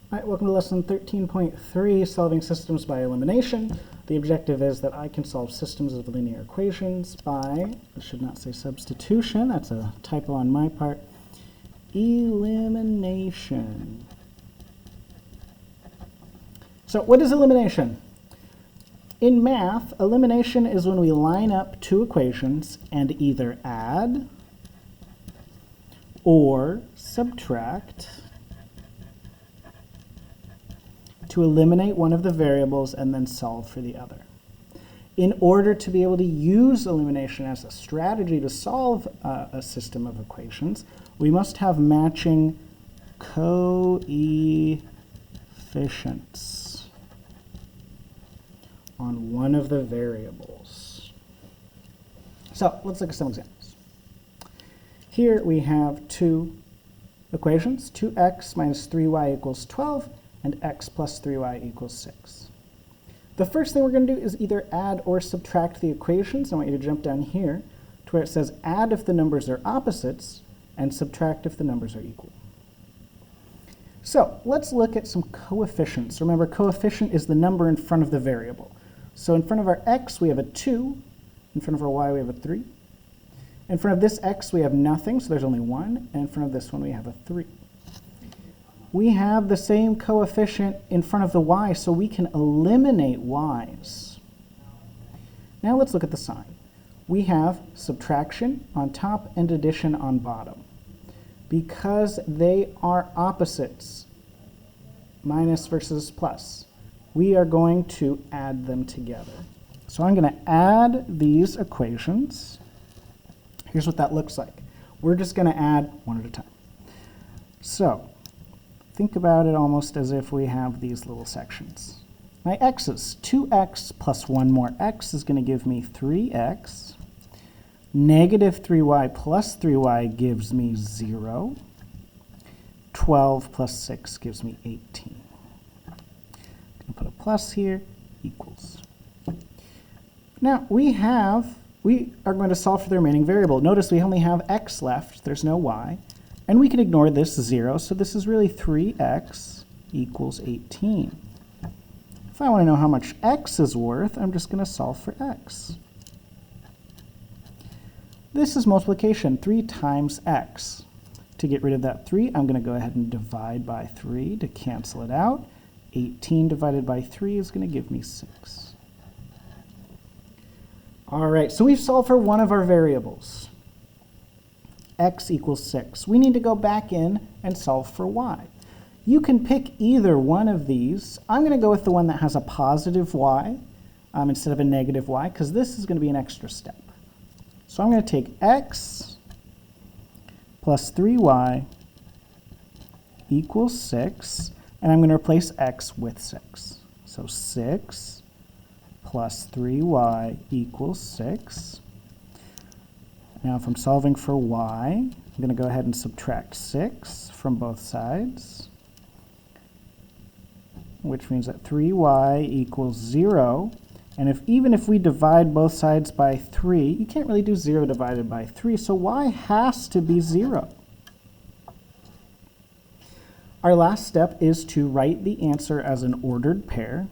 All right, welcome to lesson 13.3, solving systems by elimination. The objective is that I can solve systems of linear equations by, I should not say substitution, that's a typo on my part, elimination. So what is elimination? In math, elimination is when we line up two equations and either add or subtract to eliminate one of the variables and then solve for the other. In order to be able to use elimination as a strategy to solve a system of equations, we must have matching coefficients on one of the variables. So let's look at some examples. Here we have two equations, 2x minus 3y equals 12, and x plus 3y equals 6. The first thing we're going to do is either add or subtract the equations. I want you to jump down here to where it says add if the numbers are opposites and subtract if the numbers are equal. So let's look at some coefficients. Remember, coefficient is the number in front of the variable. So in front of our x we have a 2, in front of our y we have a 3. In front of this x we have nothing, so there's only 1, and in front of this one we have a 3. We have the same coefficient in front of the y, so we can eliminate y's. Now let's look at the sign. We have subtraction on top and addition on bottom. Because they are opposites, minus versus plus, we are going to add them together. So I'm going to add these equations. Here's what that looks like. We're just going to add one at a time. So think about it almost as if we have these little sections. My x's, 2x plus 1 more x is going to give me 3x. Negative 3y plus 3y gives me 0. 12 plus 6 gives me 18. I'm going to put a plus here, equals. Now we are going to solve for the remaining variable. Notice we only have x left, there's no y. And we can ignore this 0, so this is really 3x equals 18. If I want to know how much x is worth, I'm just going to solve for x. This is multiplication, 3 times x. To get rid of that 3, I'm going to go ahead and divide by 3 to cancel it out. 18 divided by 3 is going to give me 6. All right, so we've solved for one of our variables. X equals 6. We need to go back in and solve for y. You can pick either one of these. I'm going to go with the one that has a positive y instead of a negative y, because this is going to be an extra step. So I'm going to take x plus 3y equals 6, and I'm going to replace x with 6. So 6 plus 3y equals 6. Now if I'm solving for y, I'm going to go ahead and subtract 6 from both sides, which means that 3y equals 0. And even if we divide both sides by 3, you can't really do 0 divided by 3, so y has to be 0. Our last step is to write the answer as an ordered pair.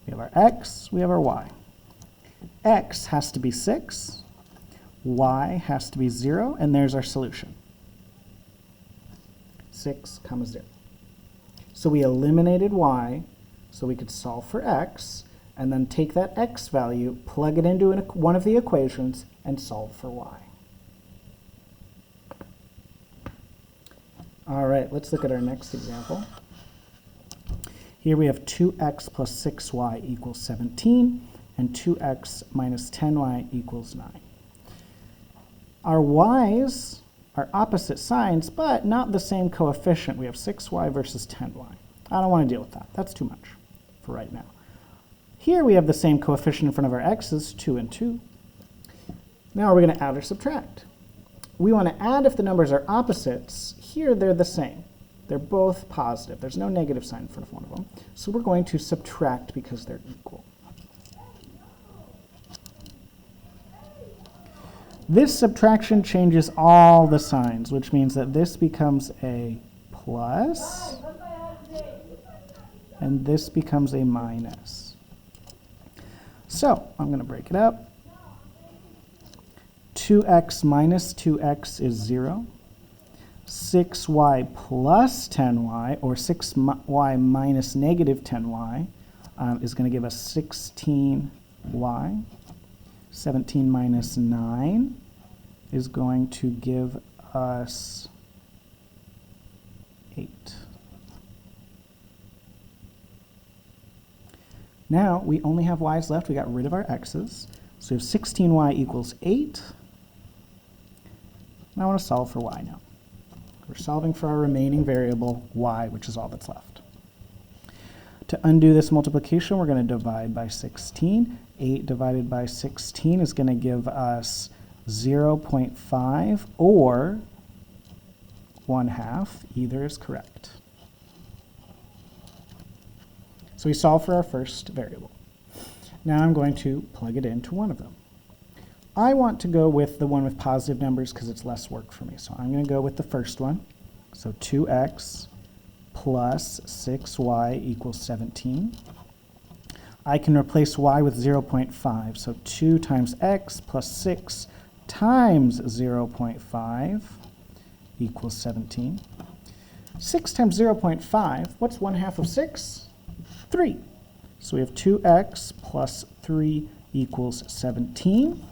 We have our x, we have our y. X has to be 6, y has to be 0, and there's our solution. 6, 0. So we eliminated y, so we could solve for x, and then take that x value, plug it into one of the equations, and solve for y. All right, let's look at our next example. Here we have 2x plus 6y equals 17. And 2x minus 10y equals 9. Our y's are opposite signs, but not the same coefficient. We have 6y versus 10y. I don't want to deal with that. That's too much for right now. Here we have the same coefficient in front of our x's, 2 and 2. Now we're going to add or subtract. We want to add if the numbers are opposites. Here they're the same. They're both positive. There's no negative sign in front of one of them. So we're going to subtract because they're equal. This subtraction changes all the signs, which means that this becomes a plus, and this becomes a minus. So I'm going to break it up. 2x minus 2x is 0. 6y plus 10y, or 6y minus negative 10y, is going to give us 16y. 17 minus 9 is going to give us 8. Now we only have y's left. We got rid of our x's. So we have 16y equals 8. And I want to solve for y now. We're solving for our remaining variable, y, which is all that's left. To undo this multiplication, we're going to divide by 16. 8 divided by 16 is going to give us 0.5 or 1/2. Either is correct. So we solve for our first variable. Now I'm going to plug it into one of them. I want to go with the one with positive numbers because it's less work for me. So I'm going to go with the first one. So 2x plus 6y equals 17. I can replace y with 0.5. So 2 times x plus 6 times 0.5 equals 17. 6 times 0.5, what's 1/2 of 6? 3. So we have 2x plus 3 equals 17.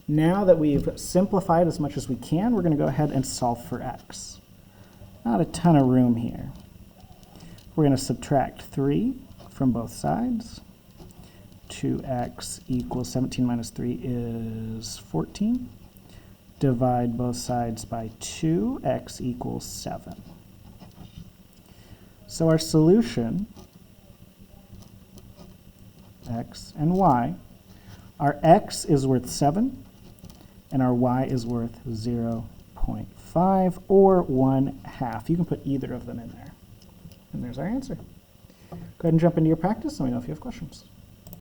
Now that we've simplified as much as we can, we're going to go ahead and solve for x. Not a ton of room here. We're going to subtract 3 from both sides. 2x equals 17 minus 3 is 14. Divide both sides by 2, x equals 7. So our solution, x and y, our x is worth 7, and our y is worth 0.5 or 1/2. You can put either of them in there. And there's our answer. Go ahead and jump into your practice. Let me know if you have questions.